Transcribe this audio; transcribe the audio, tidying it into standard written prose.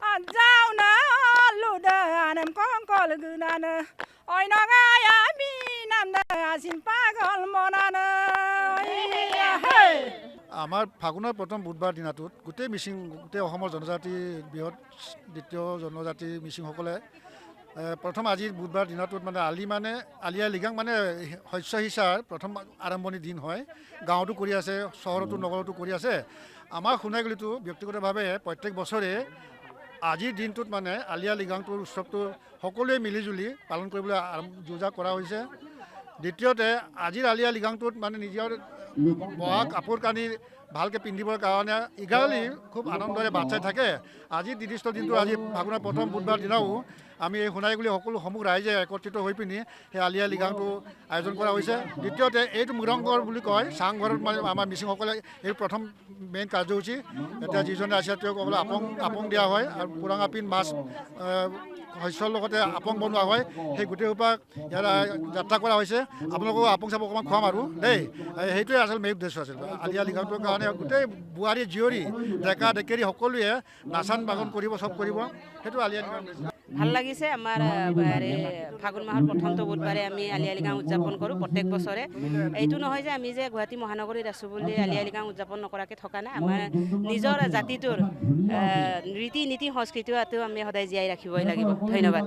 Ajauna ludanem konkol gunana oinogaya minamna simpagol monana আমাৰ ফাগুনৰ প্ৰথম বুধবাৰ দিনাটোত গোটেই মিচিং গোটেই অসমৰ জনজাতি বৃহৎ দ্বিতীয় জনজাতি মিচিংসকলে প্ৰথম আজিৰ বুধবাৰ দিনাটোত মানে আলি আই লৃগাং মানে শস্য সিঁচাৰ প্ৰথম আৰম্ভণি দিন হয়। গাঁৱতো কৰি আছে, চহৰতো নগৰতো কৰি আছে। আমাৰ সোণাইগুলিতো ব্যক্তিগতভাৱে প্ৰত্যেক বছৰে আজিৰ দিনটোত মানে আলি আই লৃগাংটোৰ উৎসৱটো সকলোৱে মিলিজুলি পালন কৰিবলৈ যোজা কৰা হৈছে। দ্বিতীয়তে আজিৰ আলি আই লৃগাংটোত মানে নিজৰ বোৱা কাপোৰ কানি ভালকৈ পিন্ধিবৰ কাৰণে ইগালি খুব আনন্দৰে বাট চাই থাকে। আজি নিৰ্দিষ্ট দিনটো আজি ফাগুনৰ প্ৰথম বুধবাৰ দিনাও আমি এই সোণাইগুলি সকলো সমূহ ৰাইজে একত্ৰিত হৈ পিনি সেই আলি আই লৃগাংটো আয়োজন কৰা হৈছে। দ্বিতীয়তে এইটো মৃদংগৰ বুলি কয়, চাংঘৰত মানে আমাৰ মিচিংসকলে এই প্ৰথম মেইন কাৰ্যসূচী। এতিয়া যিজনে আছে তেওঁক সকলো আপং দিয়া হয় আৰু পুৰাঙা পিন মাছ শস্যৰ লগতে আপং বনোৱা হয়। সেই গোটেইসোপা ইয়াত যাত্ৰা কৰা হৈছে। আপোনালোকক আপং চাব অকণমান খুৱাম আৰু দেই। সেইটোৱে আচল মেইন উদ্দেশ্য আছিল। আলি আই লৃগাংটোৰ কাৰণে গোটেই বোৱাৰী জীয়ৰী ডেকা ডেকেৰী সকলোৱে নাচান বাগন কৰিব, চব কৰিব। সেইটো আলি আই লৃগাং। ভাল লাগিছে। আমাৰ ফাগুন মাহৰ প্ৰথমটো বুধবাৰে আমি আলি আই লৃগাং উদযাপন কৰোঁ প্ৰত্যেক বছৰে। এইটো নহয় যে আমি যে গুৱাহাটী মহানগৰীত আছোঁ বুলি আলি আই লৃগাং উদযাপন নকৰাকৈ থকা নাই। আমাৰ নিজৰ জাতিটোৰ ৰীতি নীতি সংস্কৃতিটো আমি সদায় জীয়াই ৰাখিবই লাগিব। ধন্যবাদ।